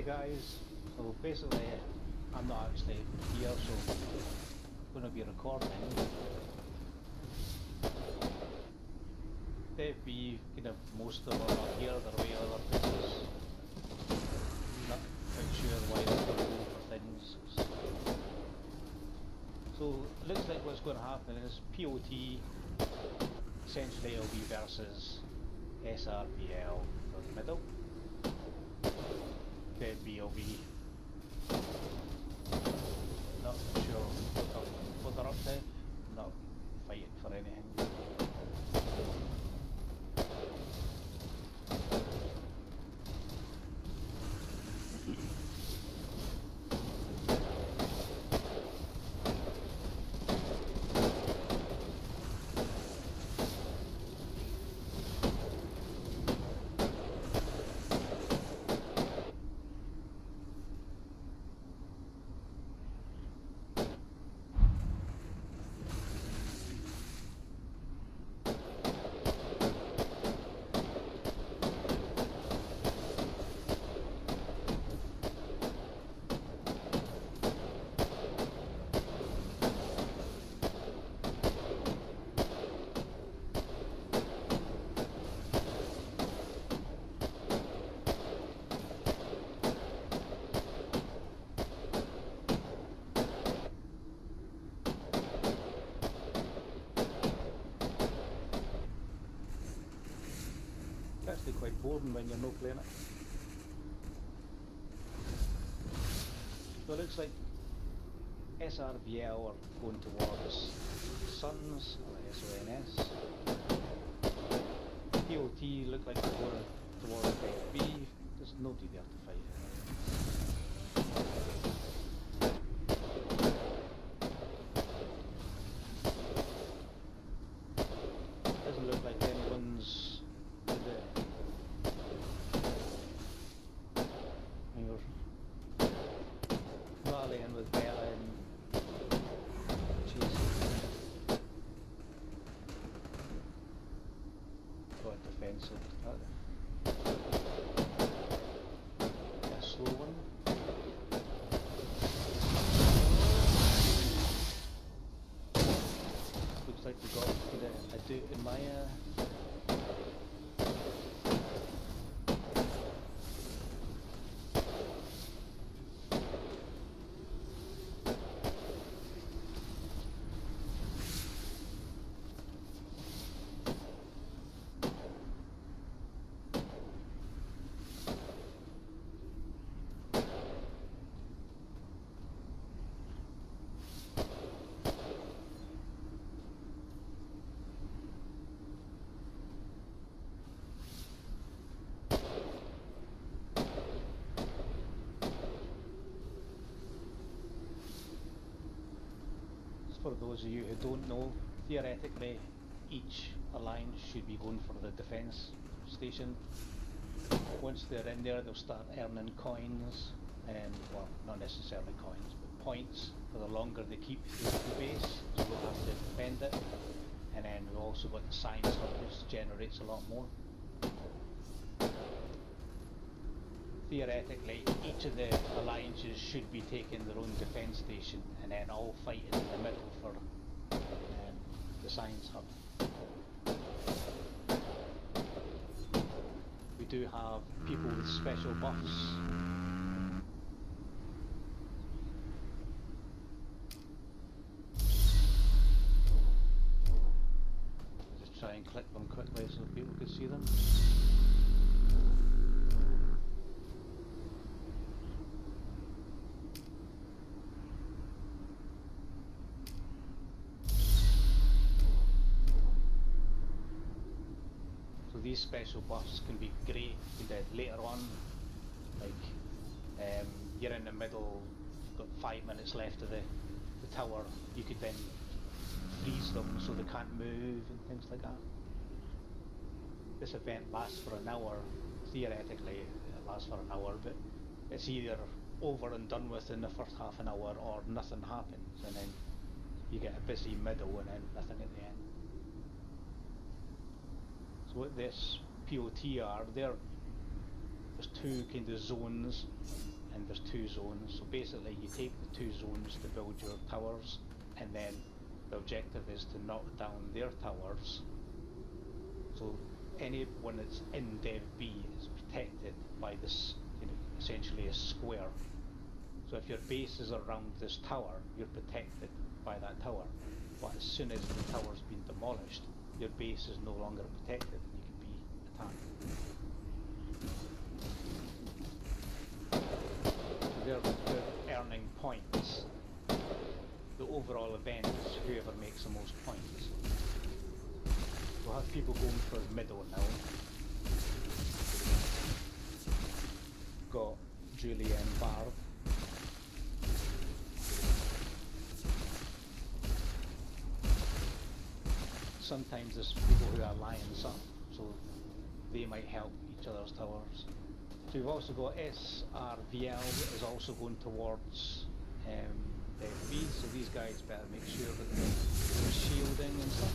guys, so basically I'm not actually here, so I'm going to be recording. Maybe kind of most of them are not here, they're away other places. Not quite sure why they're going to go for things. So it looks like what's going to happen is POT, essentially it'll be versus SRBL for the middle. BLB. Not sure what they're up to. Not fighting for anything. It's actually quite boring when you're not playing it. So it looks like SRBL are going towards Suns, or SONS. POT look like they're going towards FB. There's nobody there to fight. Doesn't look like anyone's rallying with Bella and chasing. Quite defensive. A slow one. Looks like we got a dude in my For those of you who don't know, theoretically each alliance should be going for the defence station. Once they're in there, they'll start earning coins, and well, not necessarily coins, but points for the longer they keep the base, so they'll have to defend it. And then we've also got the science hub, which generates a lot more. Theoretically, each of the alliances should be taking their own defence station and then all fighting in the middle for the science hub. We do have people with special buffs. Just try and click them quickly so people can see them. These special buffs can be great later on, like you're in the middle, got 5 minutes left of the tower, you could then freeze them so they can't move and things like that. This event lasts for an hour, theoretically it lasts for an hour, but it's either over and done with in the first half an hour or nothing happens and then you get a busy middle and then nothing at the end. So what this POT are, they're there's two kind of zones, and there's two zones. So basically you take the two zones to build your towers, and then the objective is to knock down their towers. So anyone that's in Dev B is protected by this, you know, essentially a square. So if your base is around this tower, you're protected by that tower. But as soon as the tower's been demolished, your base is no longer protected and you can be attacked. So they're earning points. The overall event is whoever makes the most points. We'll have people going for middle now. Got Julia and Barb. Sometimes there's people who are alliance up, so they might help each other's towers. So we've also got SRVL is also going towards FB, so these guys better make sure that they're shielding and stuff.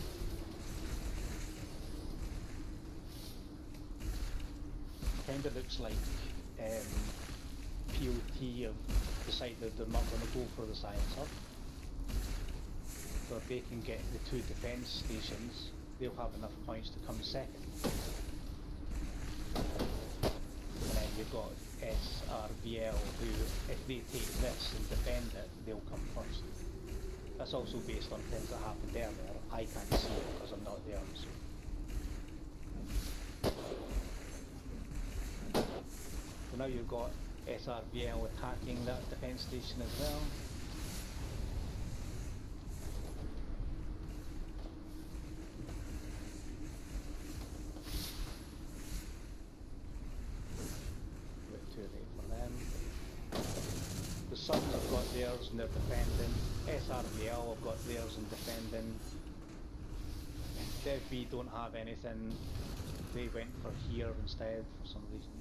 Kind of looks like POT have decided they're not going to go for the science hub. So if they can get the two defence stations, they'll have enough points to come second. And then you've got SRVL who, if they take this and defend it, they'll come first. That's also based on things that happened earlier. I can't see it because I'm not there. So now you've got SRVL attacking that defence station as well. Suns have got theirs and they're defending. SRVL have got theirs and defending. Dev B don't have anything. They went for here instead for some reason.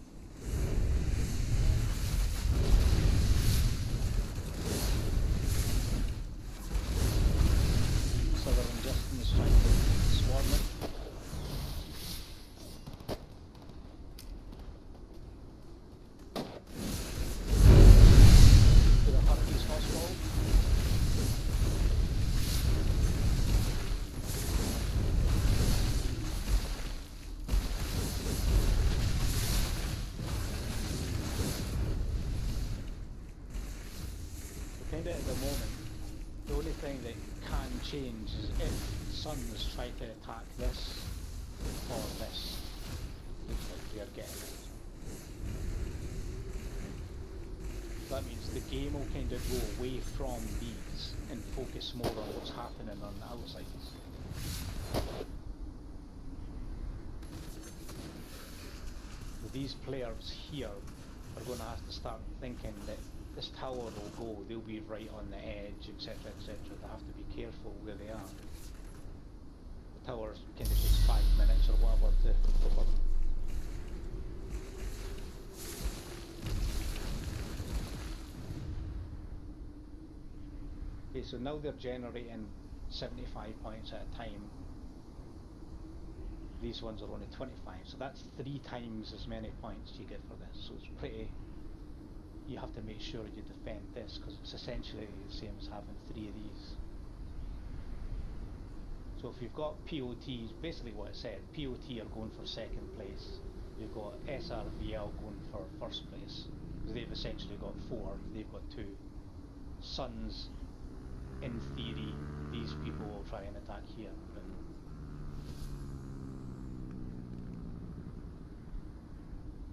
Southern Justin is trying to swarm it. At the moment, the only thing that can change is if Suns try to attack this or this. Looks like we are getting it. That means the game will kind of go away from these and focus more on what's happening on the outsides. So these players here are going to have to start thinking that this tower will go, they'll be right on the edge, etc, etc. They have to be careful where they are. The tower kind of takes 5 minutes or whatever to cover. Okay, so now they're generating 75 points at a time. These ones are only 25, so that's 3 times as many points you get for this. So it's pretty... You have to make sure you defend this because it's essentially the same as having 3 of these. So if you've got POTs, basically what I said, POT are going for second place. You've got SRVL going for first place because they've essentially got 4, they've got 2. Suns, in theory, these people will try and attack here.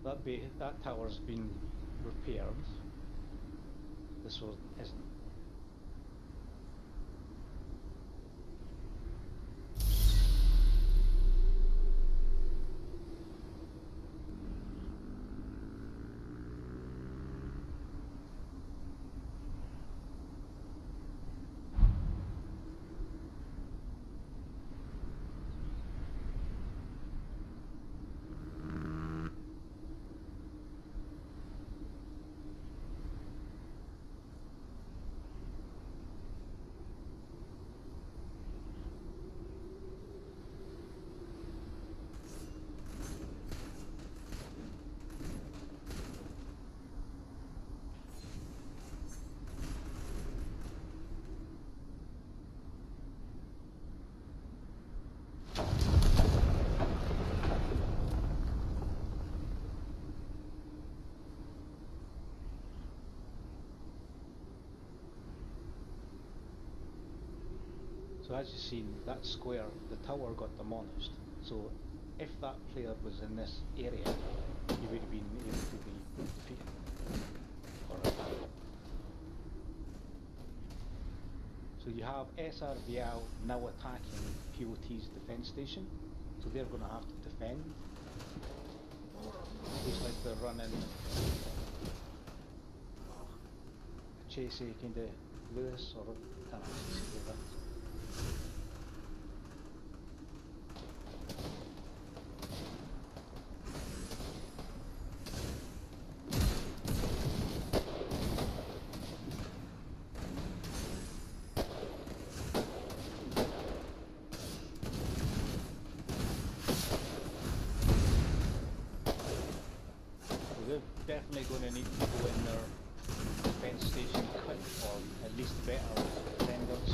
That tower's been repaired. This one isn't. So as you've seen, that square, the tower got demolished. So if that player was in this area, he would have been able to be defeated or attacked. So you have SRVL now attacking POT's defense station, so they're going to have to defend. Looks like they're running a chasey kind of Lewis, or can't actually see where that is. Definitely going to need to go in their defense station quick, or at least better defenders.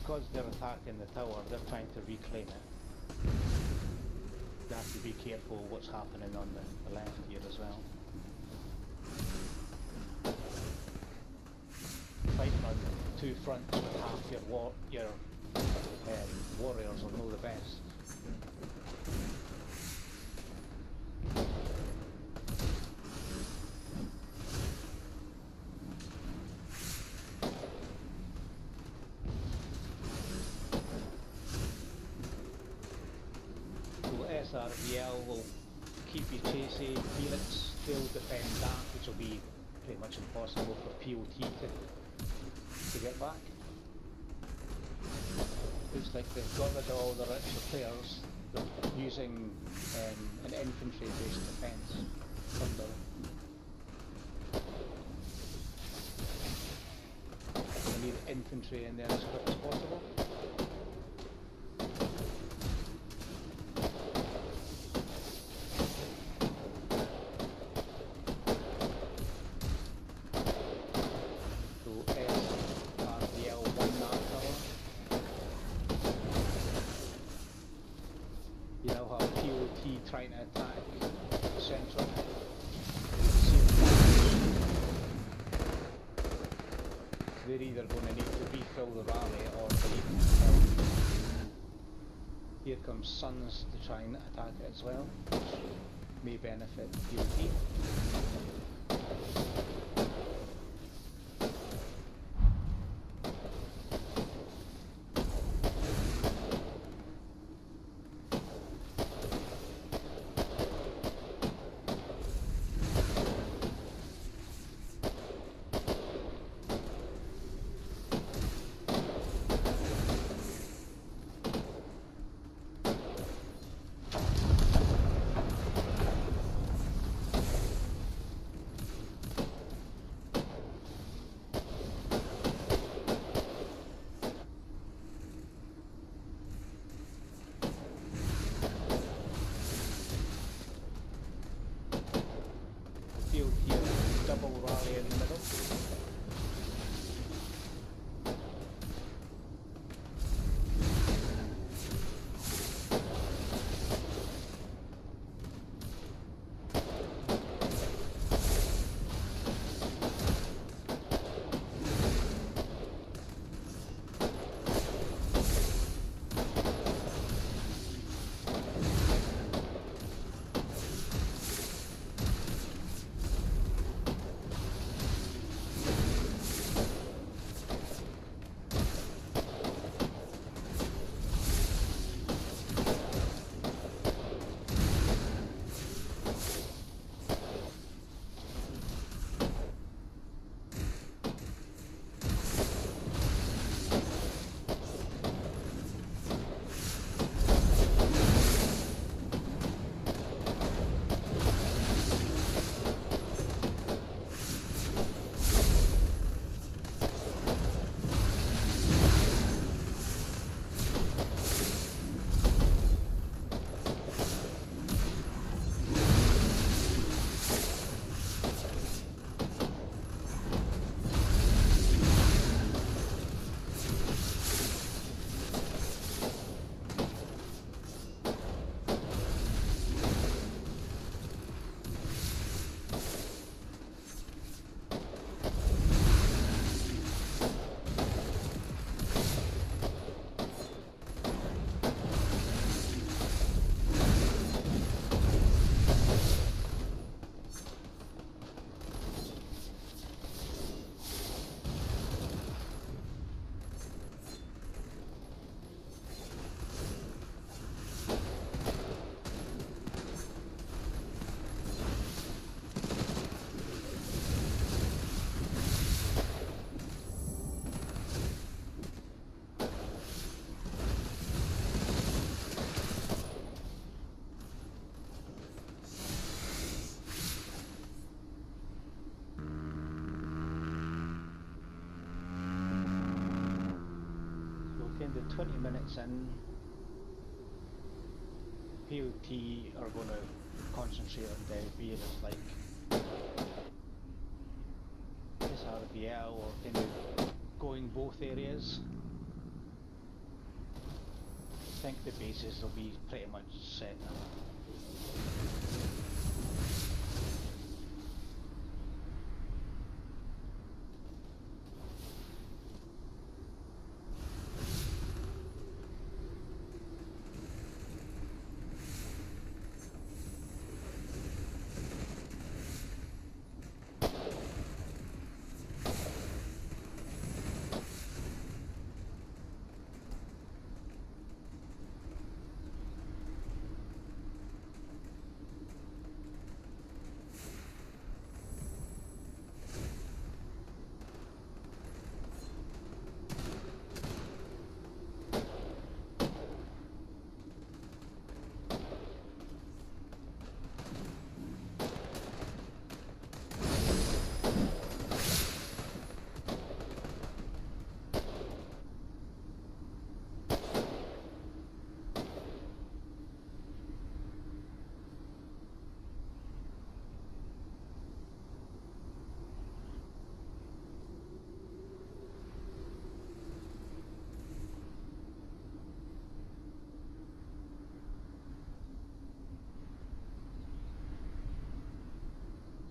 Because they're attacking the tower, they're trying to reclaim it. You have to be careful what's happening on the left here as well. Fighting on two fronts with half your warriors will know the best. SRVL will keep you chasing. Felix will defend that, which will be pretty much impossible for POT to get back. Looks like they've got rid of all the extra players. They're using an infantry-based defence under. We need infantry in there as quick as possible. Trying to attack central. They're either going to need to refill the rally or they need help. Here comes Suns to try and attack it as well, which may benefit POT. 20 minutes in, POT are going to concentrate on the areas like SRVL or kind of going both areas. I think the bases will be pretty much set now.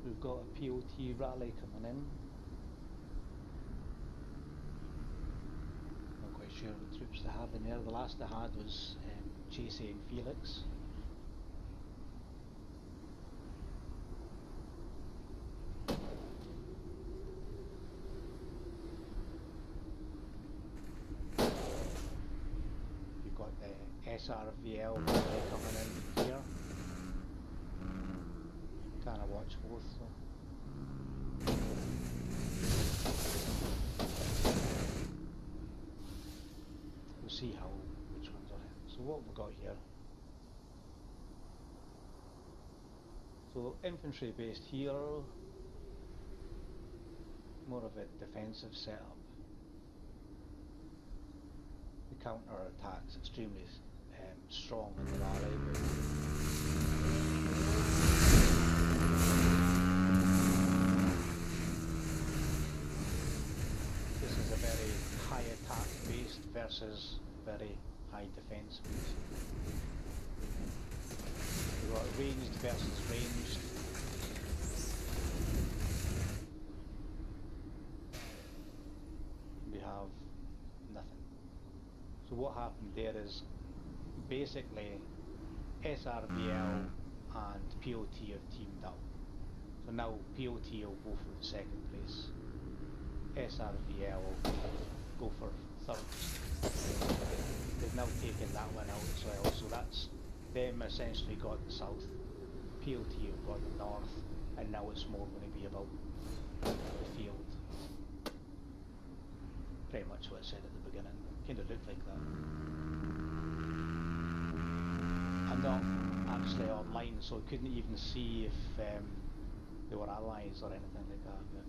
We've got a POT rally coming in. Not quite sure what troops they have in there. The last they had was JC and Felix. You've got the SRVL rally coming in here. Kind of watch both, so. We'll see which ones are in. So what have we got here? So infantry based here, more of a defensive setup. The counter attacks extremely strong in the rally, but this is a very high attack based versus very high defense based. We've got ranged versus ranged. We have nothing. So what happened there is basically SRVL and POT have teamed up. So now POT will go for the second place. SRVL will go for third. They've now taken that one out as well, so that's them essentially got the south, POT have got the north, and now it's more going to be about the field. Pretty much what I said at the beginning, kind of looked like that. I'm not actually online, so I couldn't even see if they were allies or anything like that. But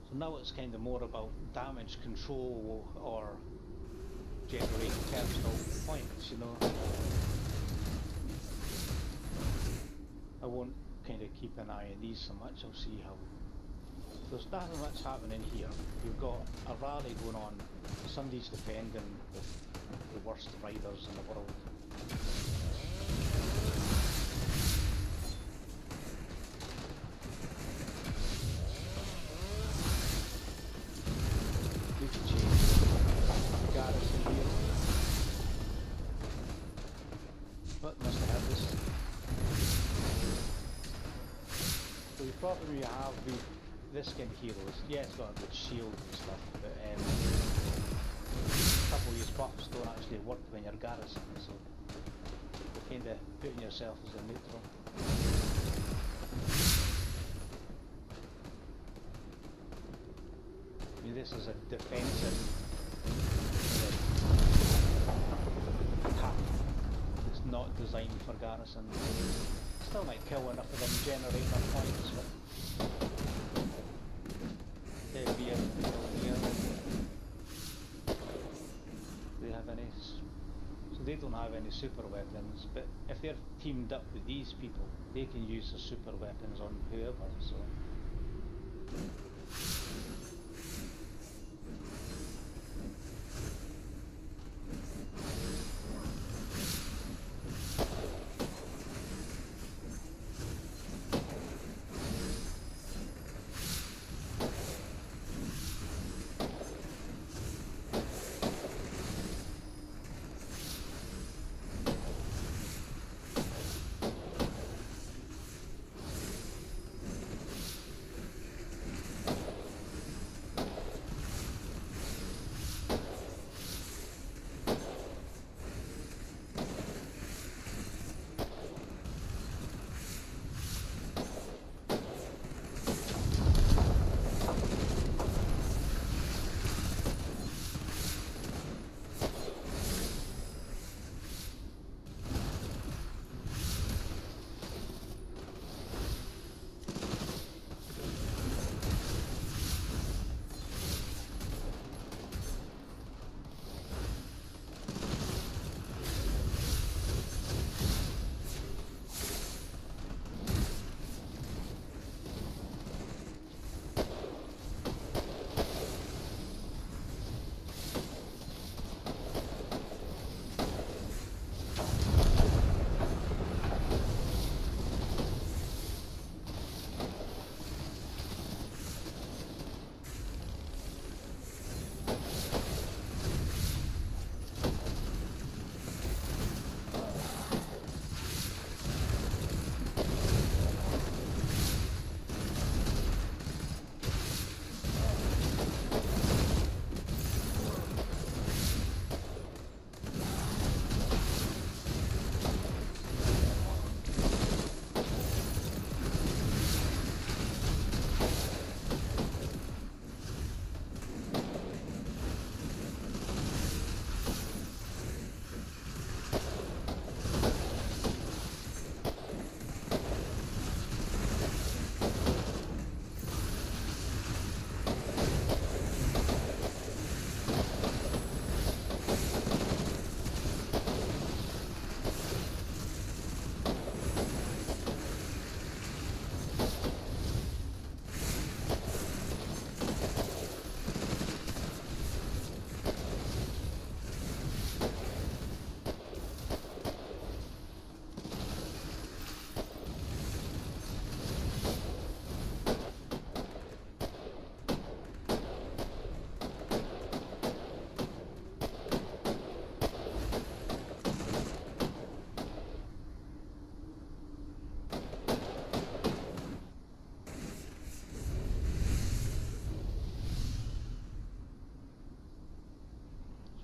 so now it's kind of more about damage control or generating personal points, you know. I won't kind of keep an eye on these so much, I'll see how. There's nothing much happening here. You've got a rally going on, somebody's defending with the worst riders in the world. We can change the garrison here. But must have had this. So the problem you have with this kind of heroes, yeah, it's got a good shield and stuff, but a couple of these buffs don't actually work when you're garrison, so you're kind of putting yourself as a neutral. I mean, this is a defensive attack. It's not designed for garrison. Still might kill enough of them, generate enough points, but it'd be a have any, so they don't have any super weapons. But if they're teamed up with these people, they can use the super weapons on whoever. So.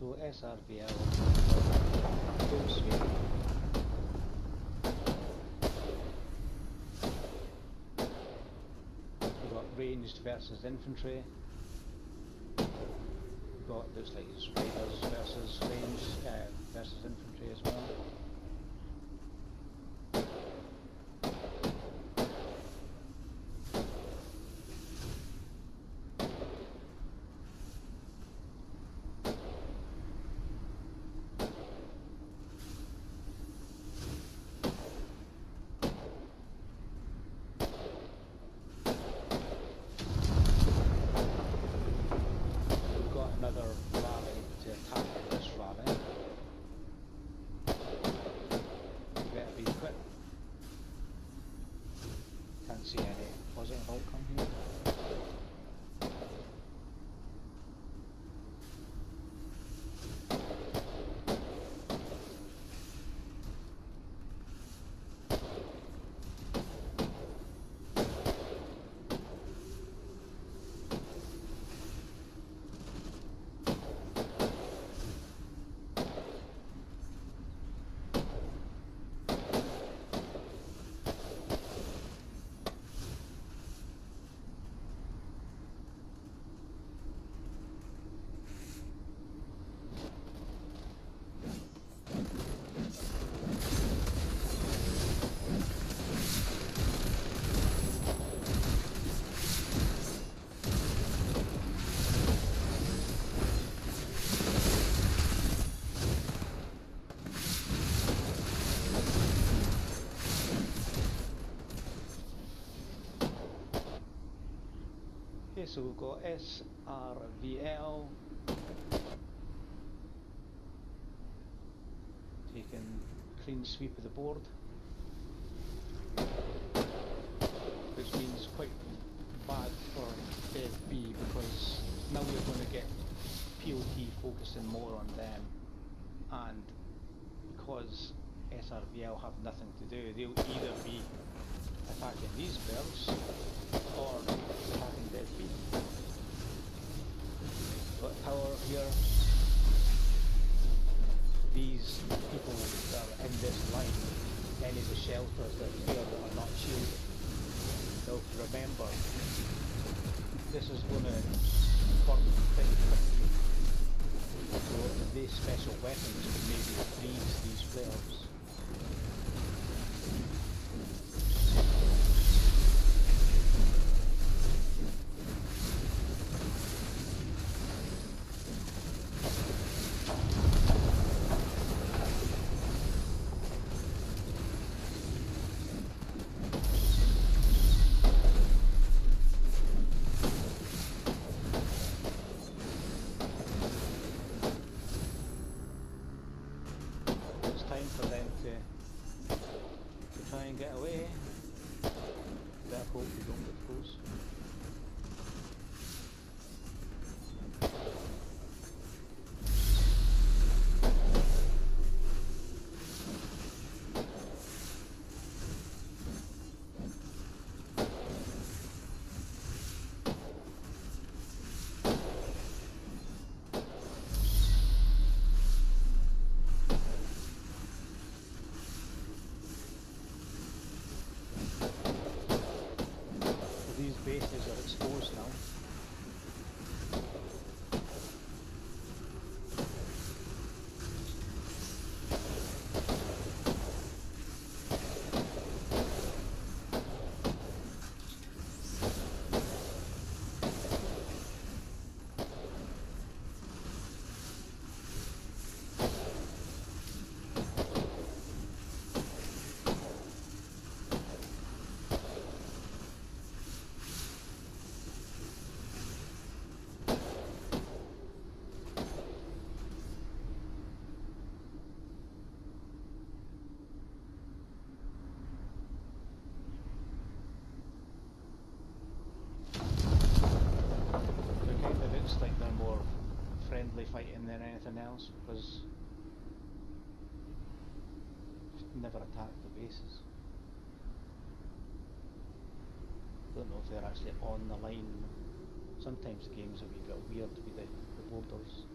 So SRVL, Doomsday. We've got ranged versus infantry. We've got, looks like it's raiders versus ranged versus infantry as well. Another rally to attack this so we've got SRVL taking clean sweep of the board, which means quite bad for Dev B, because now we're going to get POT focusing more on them, and because SRVL have nothing to do, they'll either be attacking these bells or attacking Dev B. Got tower here. These people that are in this line, any of the shelters that are here that are not shielded, they'll remember this is going to work pretty quickly. So these special weapons can maybe freeze these players. For them to try and get away. Better hope we don't get close. These bases are exposed now. Like they're more friendly fighting than anything else, because never attacked the bases. Don't know if they're actually on the line. Sometimes games are a wee bit weird with the borders.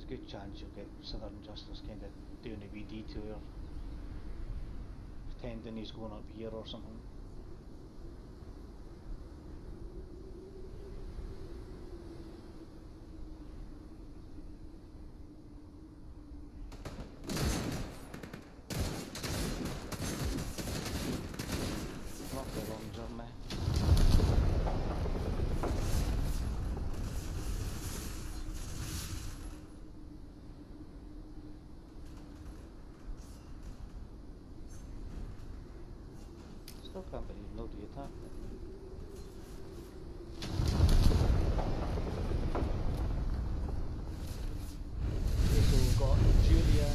Good chance you'll get Southern Justice kind of doing a wee detour, pretending he's going up here or something. Not a long journey. Still can't believe nobody attacked it. Okay, so we've got Julia.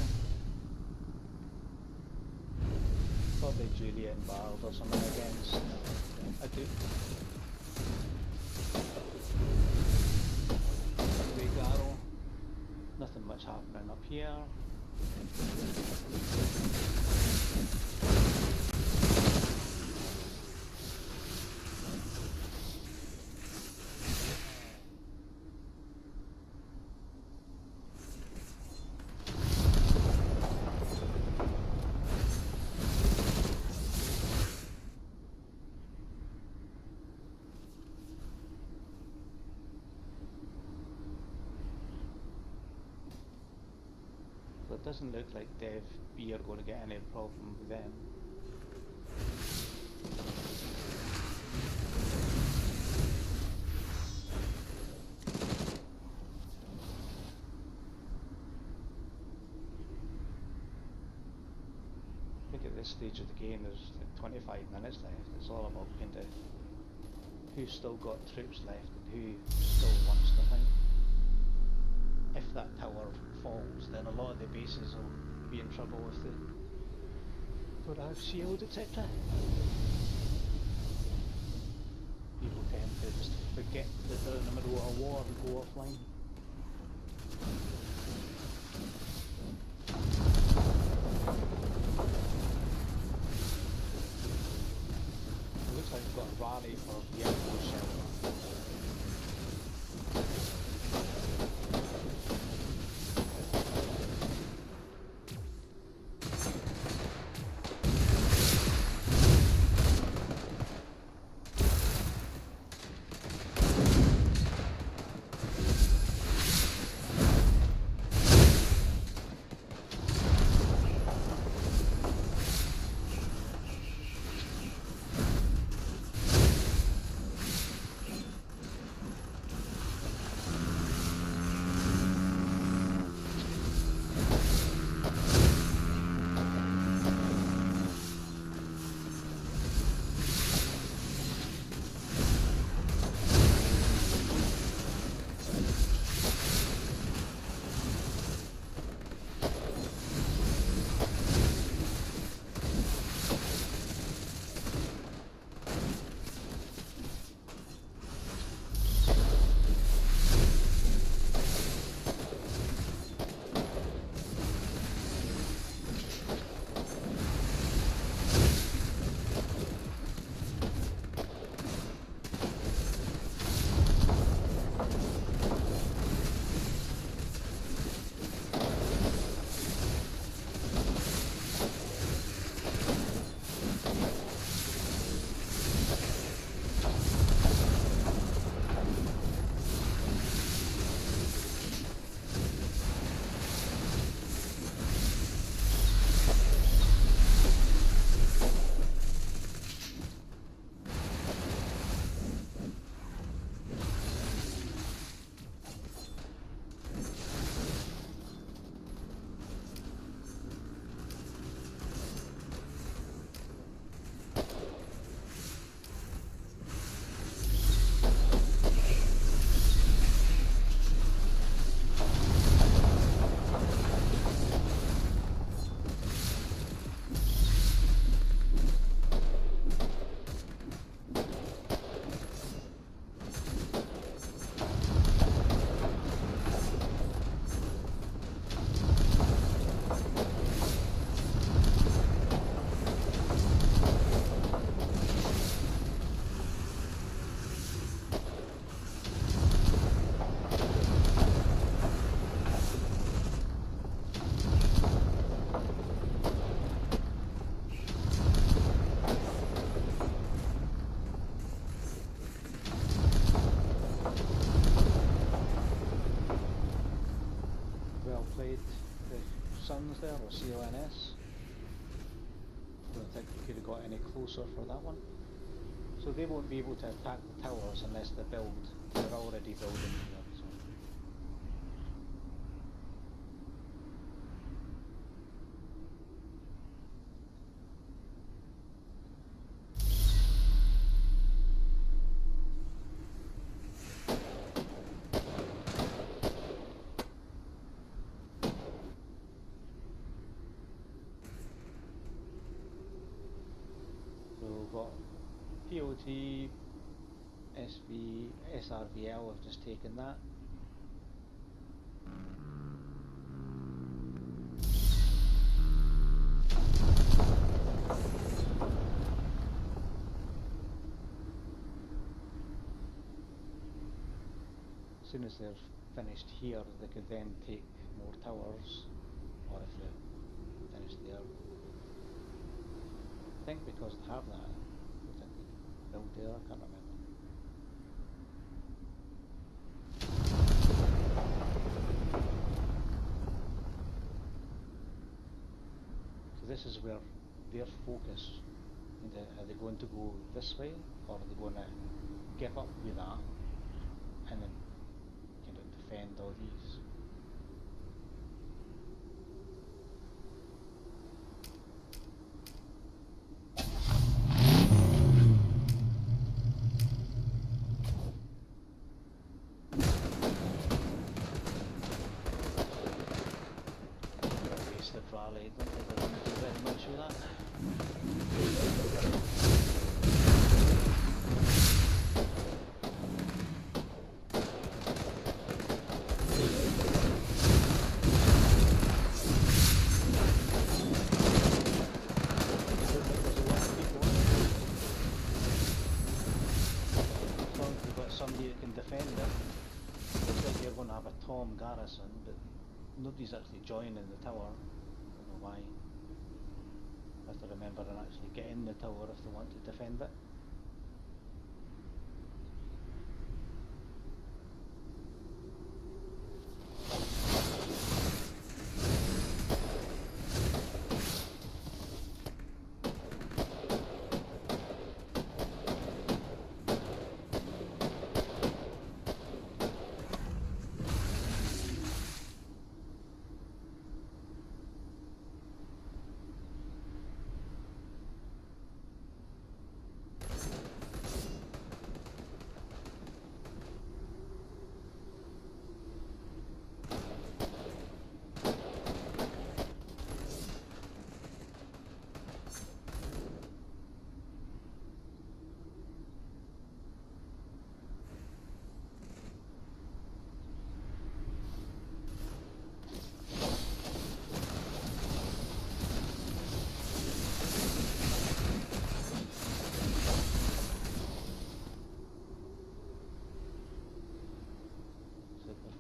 Probably Julia and Bard or something against a Duke. Big arrow. Nothing much happening up here. It doesn't look like Dev B are going to get any problem with them. at this stage of the game there's like 25 minutes left. It's all about kind of who's still got troops left and who still wants to fight. If that tower falls, then a lot of the bases will be in trouble if they don't have shield, etc. People tend to just forget that they're in the middle of a war and go offline. It looks like we've got a rally for the outpost shelter. Sons there, or CONS. Don't think we could have got any closer for that one. So they won't be able to attack the towers unless they build. They're already building here. So. We've got POT, SV, SRVL have just taken that. As soon as they're finished here, they could then take more towers, or if they're finished there. I think because they have that, I think they build there, I can't remember. So this is where their focus, are they going to go this way, or are they going to give up with that, and then kind of defend all these? rally, don't think they're going to do very much with that. Somebody that can defend it. Looks like you're going to have a Tom garrison, but nobody's actually joining the tower. I don't know why. I have to remember and actually get in the tower if they want to defend it.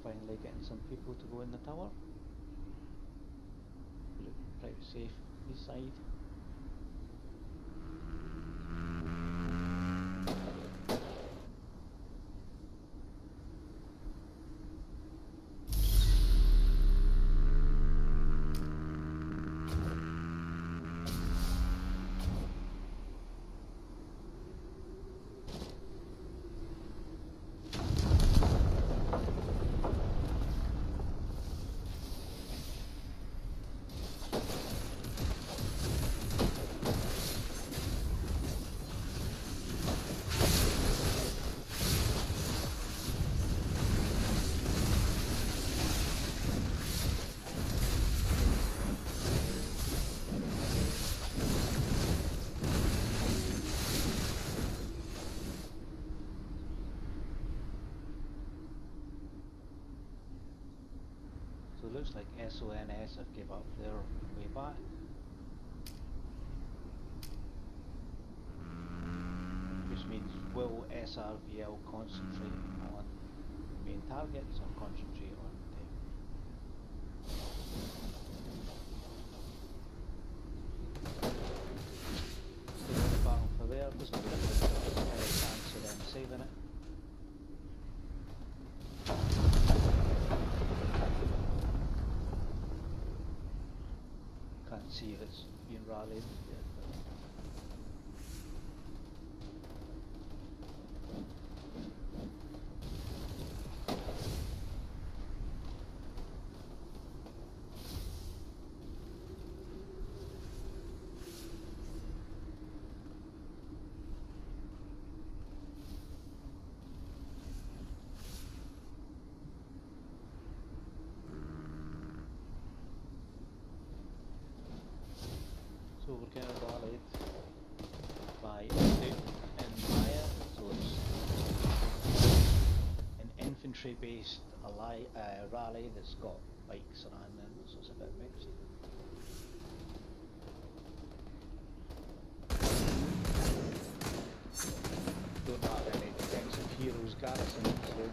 Finally getting some people to go in the tower. Look pretty safe this side. So it looks like SONS have give up their way back. Which means will SRVL concentrate on main targets or concentrate on the battle for there? There's no chance of them saving it. Can't see if it's being rallied yet. So we're getting rallied by Duke and Maya, so it's an infantry-based rally that's got bikes around them, so it's a bit mixed. Don't have any defensive heroes garrisons, so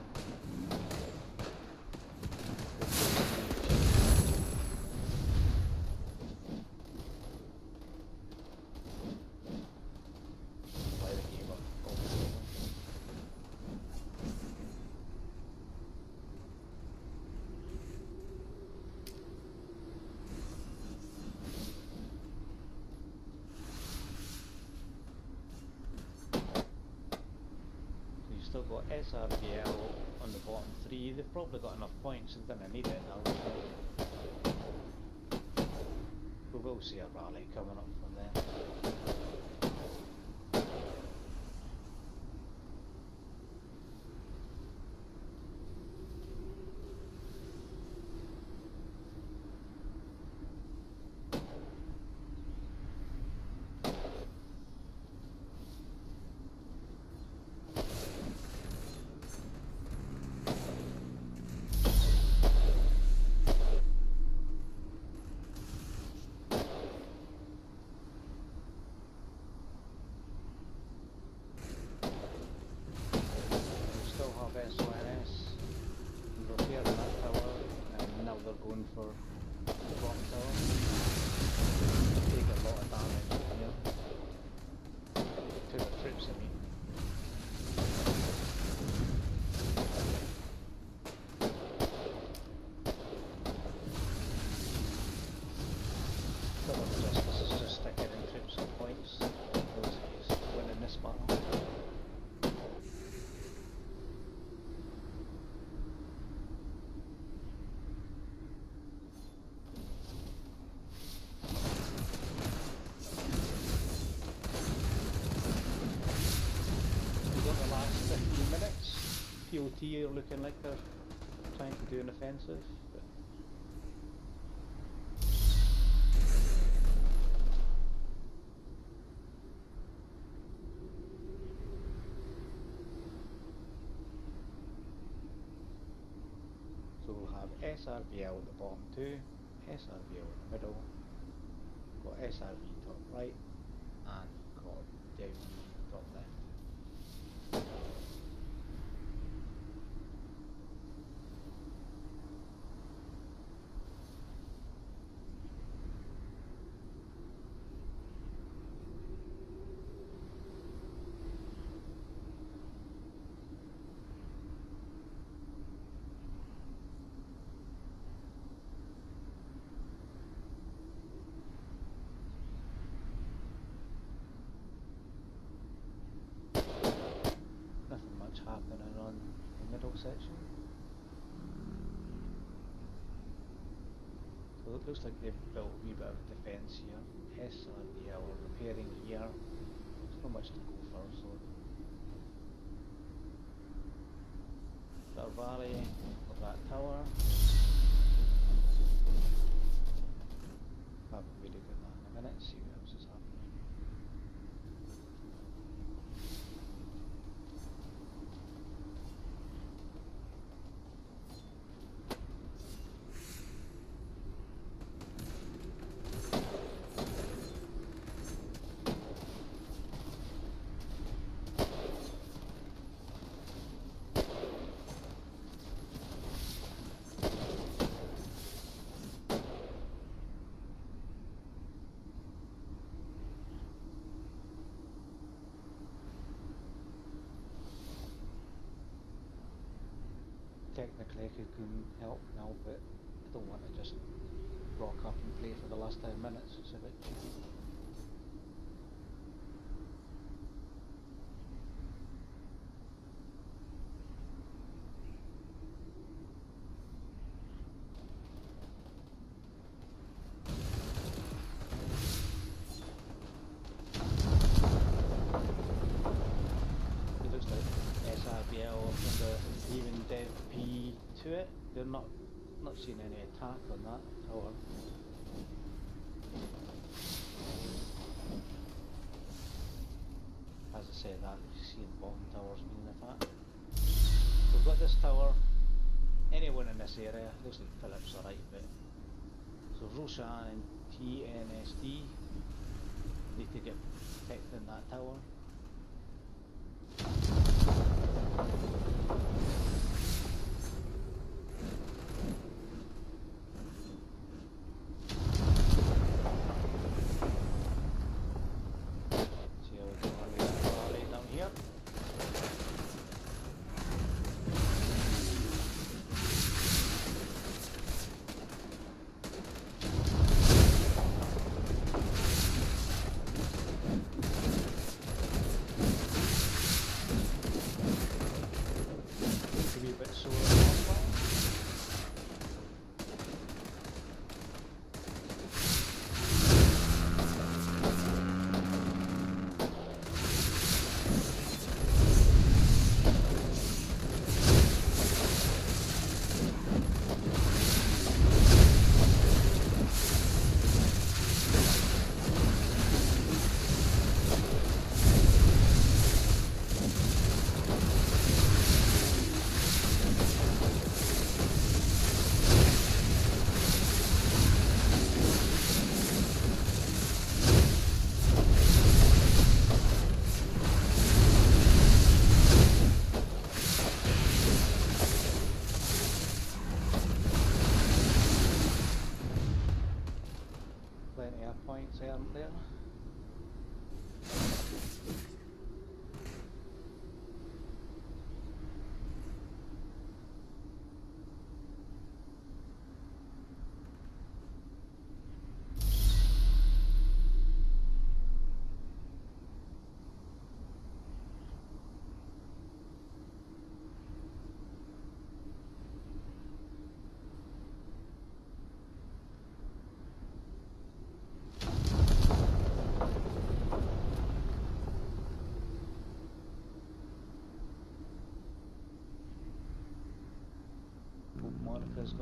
still got SRVL on the bottom three. They've probably got enough points and didn't need it now. We will see a rally coming up from them. T are looking like they're trying to do an offensive. But so we'll have SRVL at the bottom too, SRVL in the middle, got SRV top right, and got down top left. Nothing much happening on the middle section. So it looks like they've built a wee bit of a defence here. SRVL are repairing here. There's not much to go for, so that valley of that tower. Have a really good that in a minute, see what else is happening. Technically I could go and help now, but I don't want to just rock up and play for the last 10 minutes, it's a bit cheeky. It looks like SRBL from the even dev P to it. They're not seeing any attack on that tower. As I said, that you see the bottom towers being attacked. So we've got this tower. Anyone in this area, looks like Philip's alright, but so Roshan and TNSD need to get protecting that tower. Points aren't there.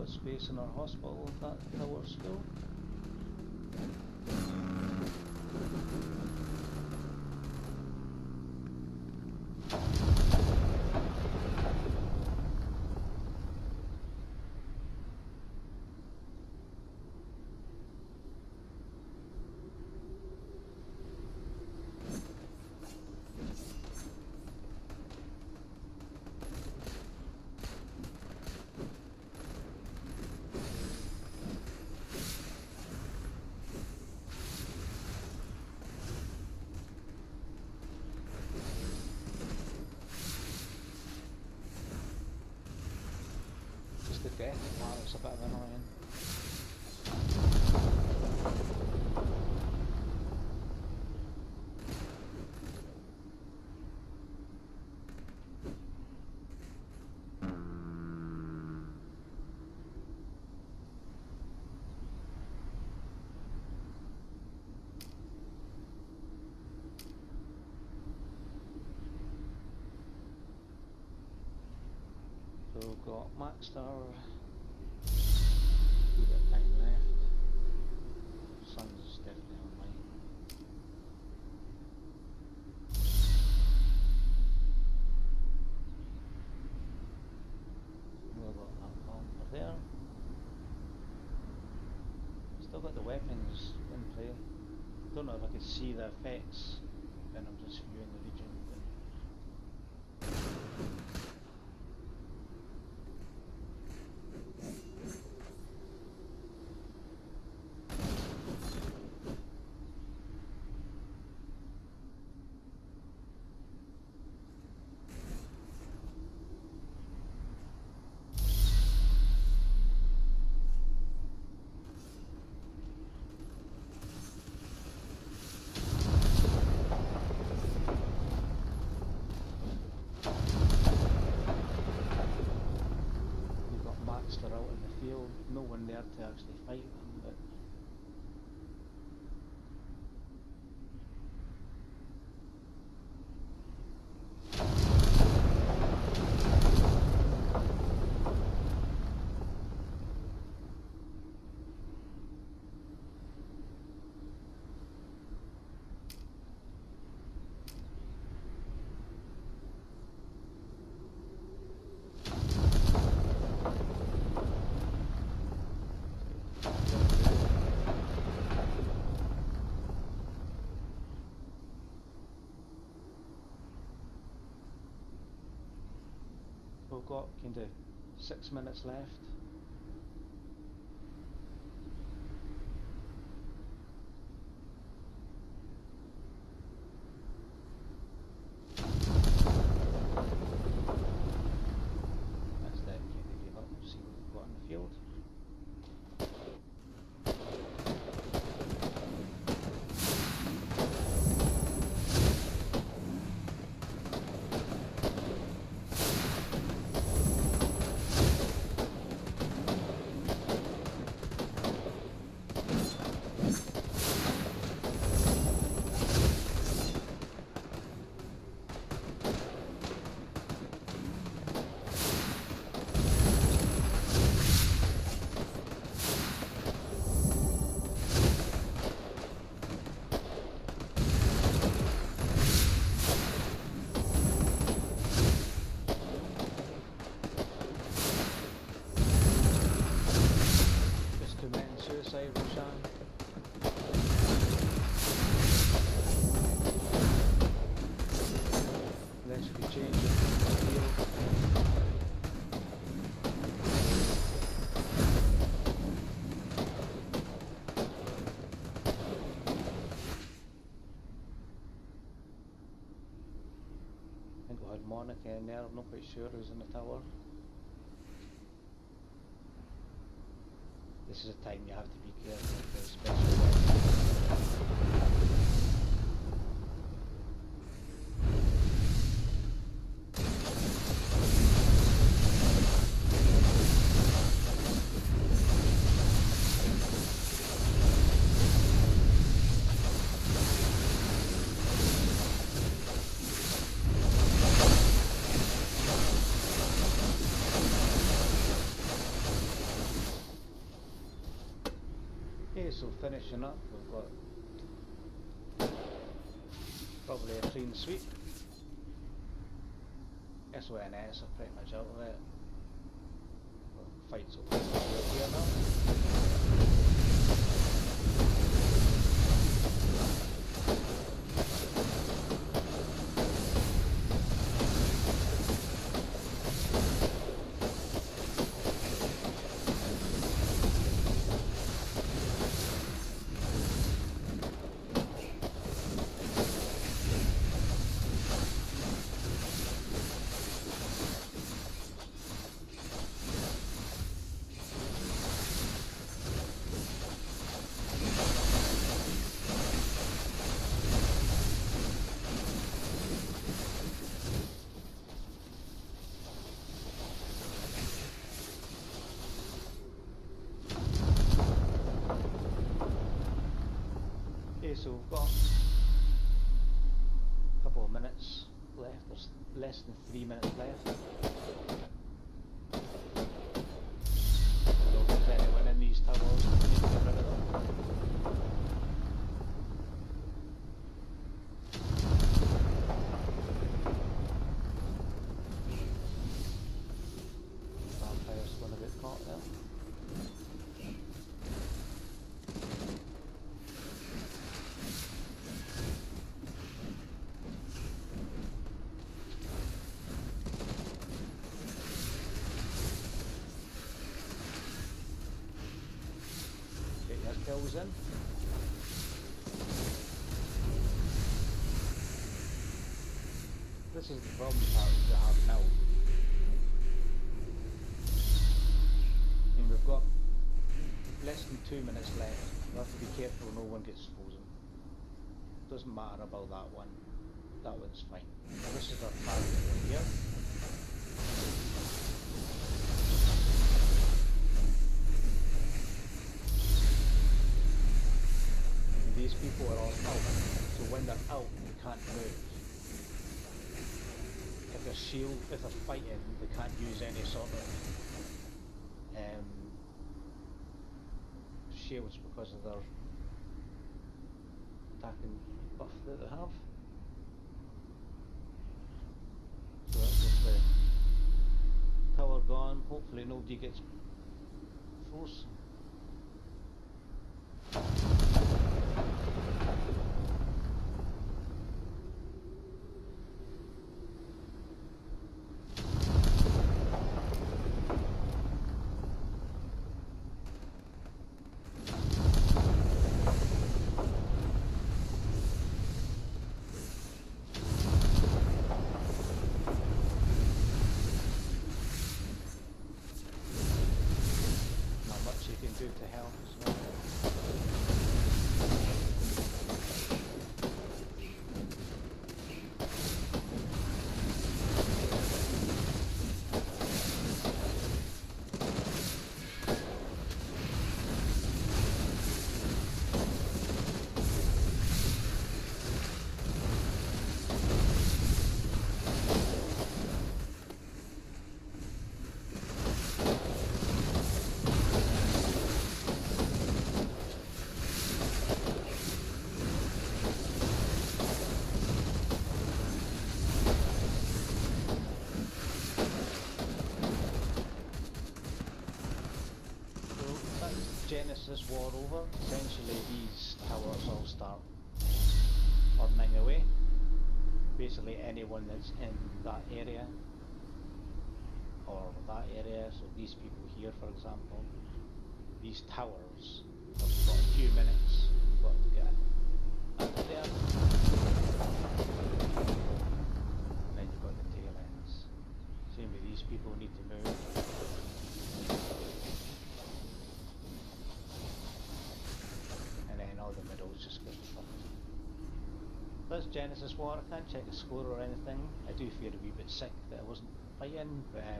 space in our hospital if that tower's full. The death part's a bit of annoying. So we've got maxed our wee bit of time left. Sun's definitely online. We've got that bomber there. Still got the weapons in play. Don't know if I can see the effects when I'm just viewing the region. They're out in the field, no one there to actually fight them, but we've got kind of 6 minutes left. That's the kind of give up and see what we've got in the field. Monica in there, I'm not quite sure who's in the tower. This is a time you have to be careful with special so finishing up, we've got probably a clean sweep. SONS are pretty much out of it. Fights over here now. Okay, so we've got a couple of minutes left. There's less than 3 minutes left. I don't think there's anyone in these towers. We need to get rid of them. Vampire's going to get caught there. Kills in. This is the problem part we have now. And we've got less than 2 minutes left. We have to be careful no one gets frozen. Doesn't matter about that one. That one's fine. Now this is our target right here. These people are all out, so when they're out, they can't move. If they're fighting, they can't use any sort of shields because of their attacking buff that they have. So that's just the tower gone. Hopefully nobody gets froze. Do to help as well. Genesis War over. Essentially these towers all start burning away. Basically anyone that's in that area or that area, so these people here for example, these towers have got a few minutes got to get out of there. And then you've got the tail ends. Same with these people need to move. The middle just gets fucked. That's Genesis War. I can't check the score or anything. I do feel a wee bit sick that I wasn't fighting, but I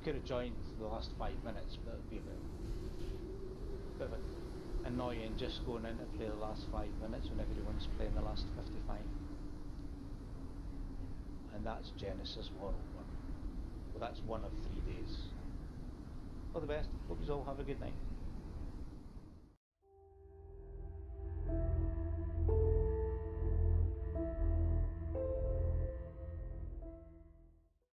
could have joined the last 5 minutes, but it would be a bit of annoying just going in to play the last 5 minutes when everyone's playing the last 55. And that's Genesis War over. Well, that's one of 3 days. All the best. Hope you all have a good night.